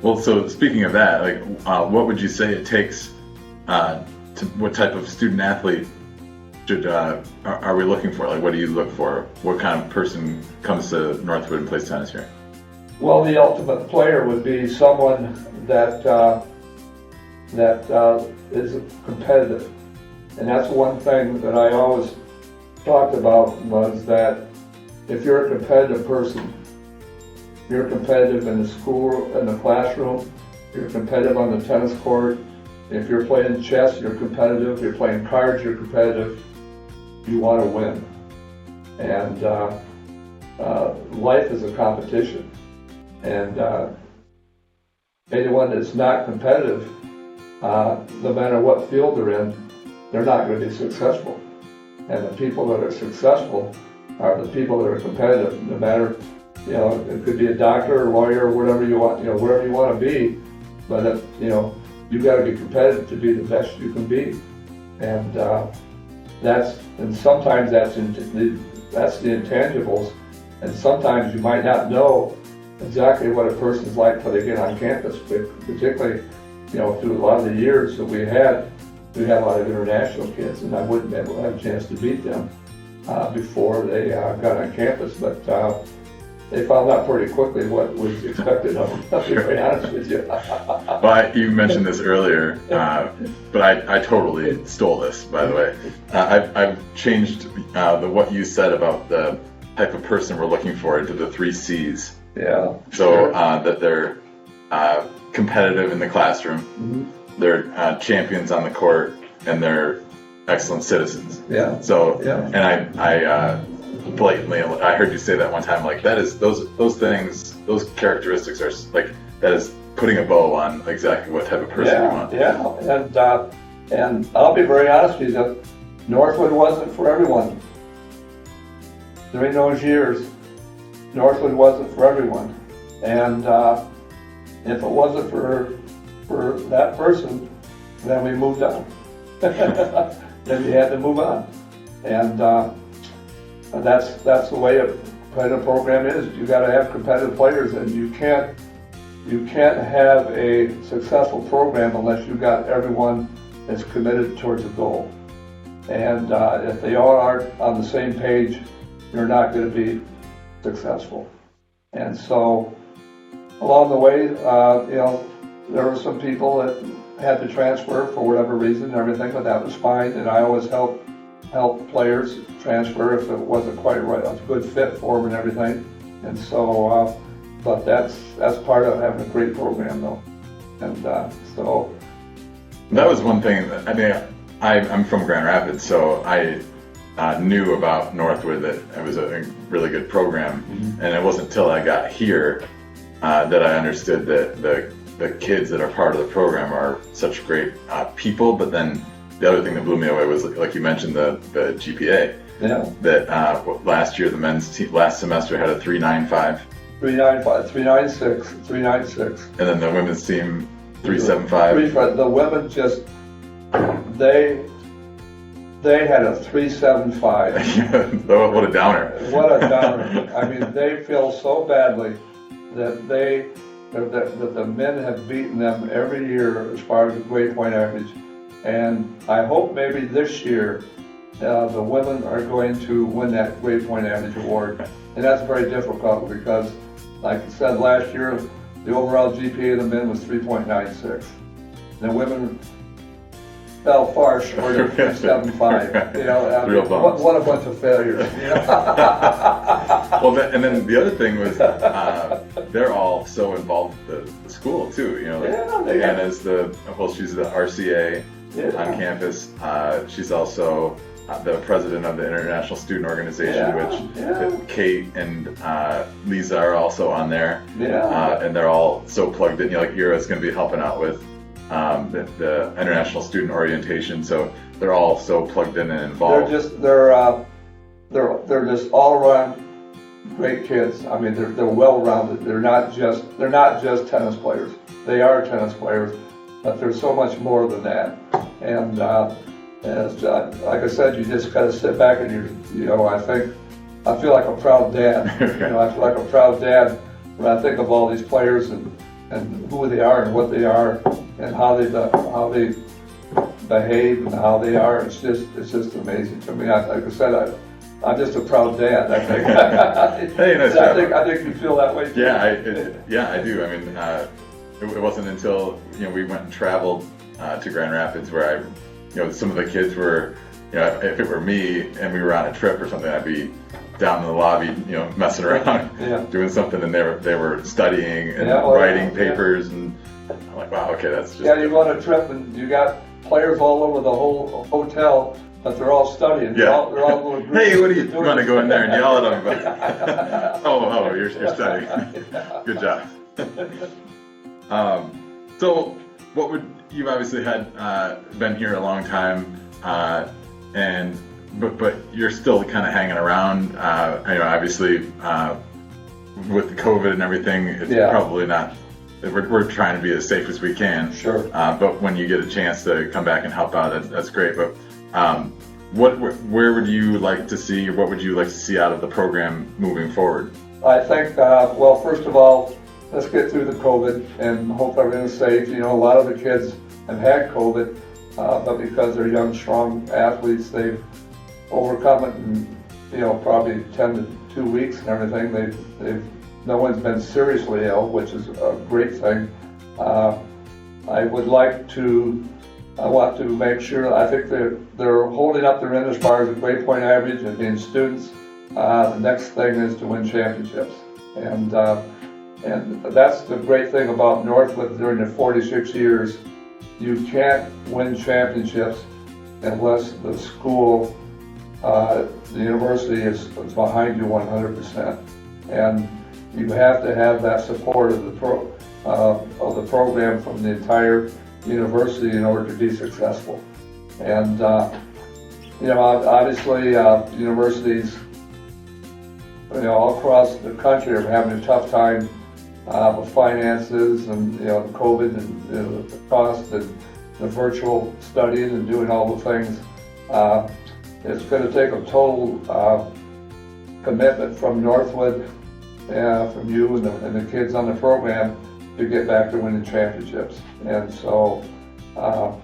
Well, so speaking of that, like, what would you say it takes what type of student athlete are we looking for? Like, what do you look for? What kind of person comes to Northwood and plays tennis here? Well, the ultimate player would be someone that is competitive, and that's one thing that I always talked about, was that if you're a competitive person, you're competitive in the school, in the classroom, you're competitive on the tennis court. If you're playing chess, you're competitive. If you're playing cards, you're competitive. You want to win. And life is a competition. And anyone that's not competitive, no matter what field they're in, they're not going to be successful. And the people that are successful are the people that are competitive, no matter, it could be a doctor or lawyer or whatever you want, wherever you want to be, but you've got to be competitive to be the best you can be. And sometimes that's the intangibles, and sometimes you might not know exactly what a person's like till they get on campus, but particularly, through a lot of the years that we had a lot of international kids, and I wouldn't be able to have a chance to beat them before they got on campus, but they found out pretty quickly what was expected of them, to be very honest with you. Well, you mentioned this earlier, but I totally stole this, by the way. I've changed what you said about the type of person we're looking for into the 3 C's. Yeah. So that they're competitive in the classroom, mm-hmm. They're champions on the court, and they're excellent citizens. Yeah. So, yeah. And I blatantly, I heard you say that one time, like, that is, those things, those characteristics are like, that is putting a bow on exactly what type of person you want. Yeah, and I'll be very honest with you, Northwood wasn't for everyone. During those years, Northwood wasn't for everyone. And if it wasn't for that person, then we moved on. Then we had to move on. And that's the way a competitive program is. You got to have competitive players, and you can't have a successful program unless you've got everyone that's committed towards a goal. And if they all aren't on the same page, you're not going to be successful. And so, along the way, there were some people that had to transfer for whatever reason and everything, but that was fine. And I always help players transfer if it wasn't quite right, a good fit for them and everything. And so, but that's part of having a great program, though. And so that was one thing that, I mean, I'm from Grand Rapids, so I knew about Northwood that it was a really good program, mm-hmm. and it wasn't until I got here that I understood that the kids that are part of the program are such great people. But then the other thing that blew me away was, like you mentioned, the GPA. Yeah. That last year the men's team last semester had a 3.95. 3.95, 3.96, 3.96. And then the women's team 3.75. The women just they had a 3.75. What a downer. What a downer. I mean, they feel so badly that that the men have beaten them every year as far as grade point average. And I hope maybe this year the women are going to win that grade point average award. And that's very difficult because, like I said, last year the overall GPA of the men was 3.96. The women fell far short of 3.75. What a bunch of failures. Well, and then the other thing was they're all so involved with the school too. Anna's she's the RCA on campus. She's also the president of the International Student Organization, which Kate and Lisa are also on there. And they're all so plugged in. Like Ira's going to be helping out with the International Student Orientation, so they're all so plugged in and involved. They're just all around great kids. I mean, they're well rounded. They're not just tennis players. They are tennis players, but there's so much more than that. And like I said, you just kind of sit back and I feel like a proud dad. I feel like a proud dad when I think of all these players and and who they are and what they are and how they behave and how they are. It's just amazing to me. Like I said, I'm just a proud dad. I think. Hey, nice job. I think you feel that way too. Yeah, I do. I mean, it wasn't until we went and traveled to Grand Rapids where some of the kids were, if it were me and we were on a trip or something, I'd be down in the lobby, messing around, doing something, and they were studying and writing papers, and I'm like, wow, okay, that's just. Yeah, you go on a trip and you got players all over the whole hotel, but they're all studying. Yeah. They're all going. Hey, what are you want to go in there and yell at them about? oh, you're studying. Good job. So, what would you obviously had been here a long time, but you're still kind of hanging around. Obviously, with COVID and everything, it's probably not. We're trying to be as safe as we can. Sure. But when you get a chance to come back and help out, that's great. But where would you like to see, or what would you like to see out of the program moving forward? I think, well, first of all, let's get through the COVID and hope everything's safe. A lot of the kids have had COVID, but because they're young, strong athletes, they've overcome it in, probably 10 to 2 weeks and everything. No one's been seriously ill, which is a great thing. I want to make sure, I think they're holding up their end as far as the grade point average and being students. The next thing is to win championships. And that's the great thing about Northwood during the 46 years. You can't win championships unless the school, the university is behind you 100%. And you have to have that support of the program from the entire university in order to be successful. And obviously universities all across the country are having a tough time with finances and COVID and the cost and the virtual studying and doing all the things. It's going to take a total commitment from Northwood, from you and the kids on the program to get back to winning championships. And so, I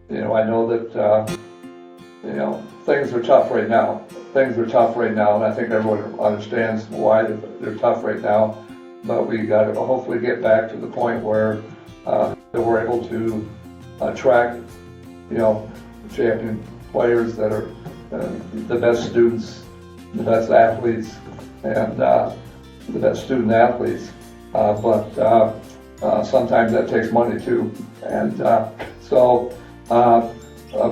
know that, things are tough right now. And I think everyone understands why they're tough right now. But we got to hopefully get back to the point where we're able to attract, champion players that are the best students, the best athletes, and the best student athletes. But sometimes that takes money too. And so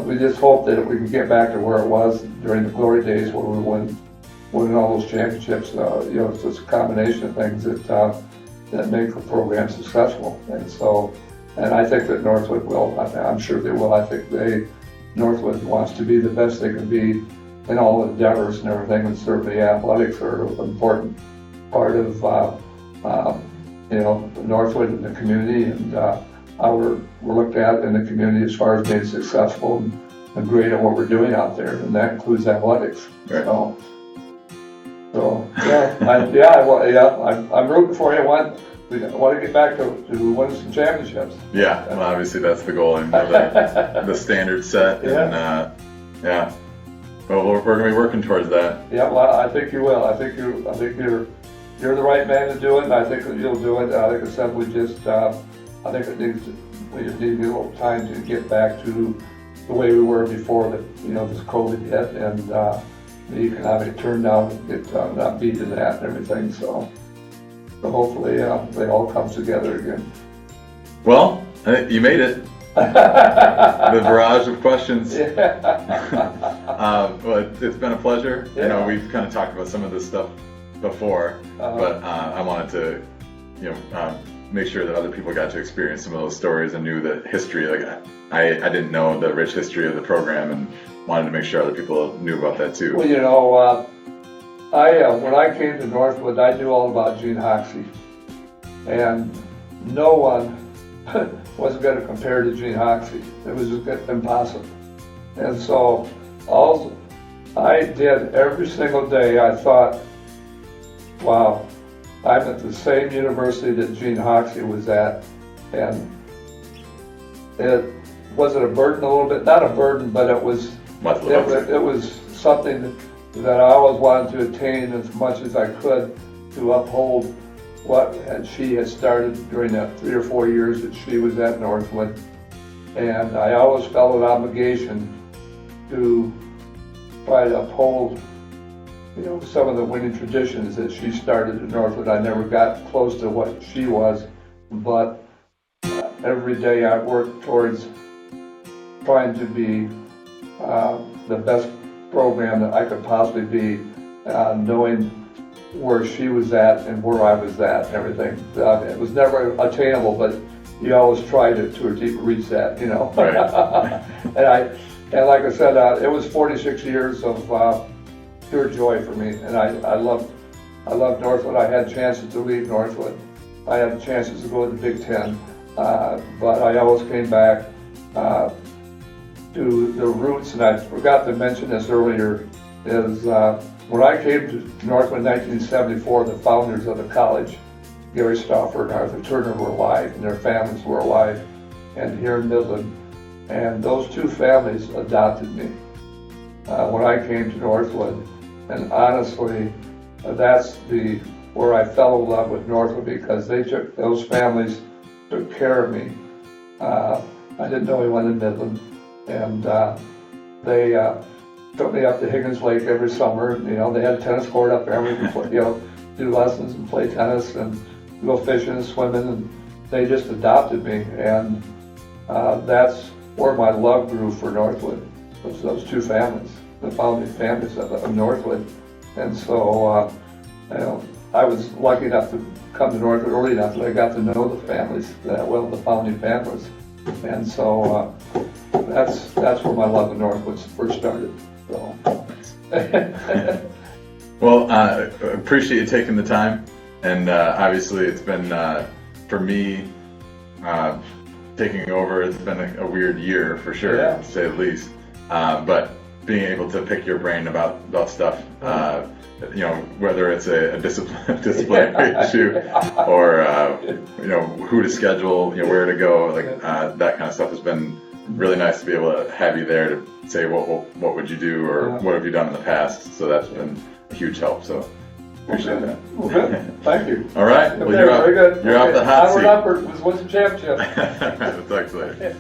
we just hope that we can get back to where it was during the glory days where we winning all those championships. It's just a combination of things that make the program successful. And I think that Northwood will. I'm sure they will. I think Northwood wants to be the best they can be in all endeavors and everything, and certainly athletics are an important part of Northwood and the community, and how we're looked at in the community as far as being successful and great at what we're doing out there, and that includes athletics. Right. So I'm rooting for you. I want to get back to winning some championships. Yeah, well, obviously that's the goal, and the standard set. And well, we're going to be working towards that. Yeah, well, I think you will. I think you're the right man to do it, and I think that you'll do it. Like I said, we just need a little time to get back to the way we were before this COVID hit, and the economic turndown get not beat to that and everything. So hopefully they all come together again. Well, you made it. The barrage of questions. Well, it's been a pleasure. Yeah. We've kind of talked about some of this stuff before, but I wanted to, make sure that other people got to experience some of those stories and knew the history. Like I didn't know the rich history of the program, and wanted to make sure other people knew about that too. Well, when I came to Northwood, I knew all about Gene Hoxie, and no one was going to compare to Gene Hoxie. It was just impossible. And so all I did every single day, I thought, wow, I'm at the same university that Gene Hoxie was at, and it wasn't a burden a little bit, not a burden, but it was something that I always wanted to attain as much as I could to uphold what she had started during that 3 or 4 years that she was at Northwood. And I always felt an obligation to try to uphold, some of the winning traditions that she started at Northwood. I never got close to what she was, but every day I worked towards trying to be the best program that I could possibly be, knowing where she was at and where I was at and everything. It was never attainable, but you always try to reach that, Right. and like I said, it was 46 years of pure joy for me, and I loved Northwood. I had chances to leave Northwood. I had chances to go to the Big Ten, but I always came back to the roots. And I forgot to mention this earlier, is when I came to Northwood in 1974, the founders of the college, Gary Stauffer and Arthur Turner, were alive, and their families were alive, and here in Midland. And those two families adopted me when I came to Northwood. And honestly, that's where I fell in love with Northwood, because those families took care of me. I didn't know anyone in Midland, and they took me up to Higgins Lake every summer. They had a tennis court up there, and we could do lessons and play tennis and go fishing and swimming, and they just adopted me. And that's where my love grew for Northwood, was those two families, the founding families of Northwood. And so I was lucky enough to come to Northwood early enough that I got to know the families that well, the founding families. And so that's where my love of Northwood first started. So. Well, appreciate you taking the time, and obviously it's been, for me, taking over, it's been a weird year for sure, to say the least, but being able to pick your brain about stuff, whether it's a disciplinary issue or who to schedule, where to go, that kind of stuff has been really nice to be able to have you there to say what would you do, or what have you done in the past. So that's been a huge help. So appreciate that. Well, good. Thank you. All right. Well, very good. You're off the hot seat. Onward, upward was the championship. We'll talk to you later.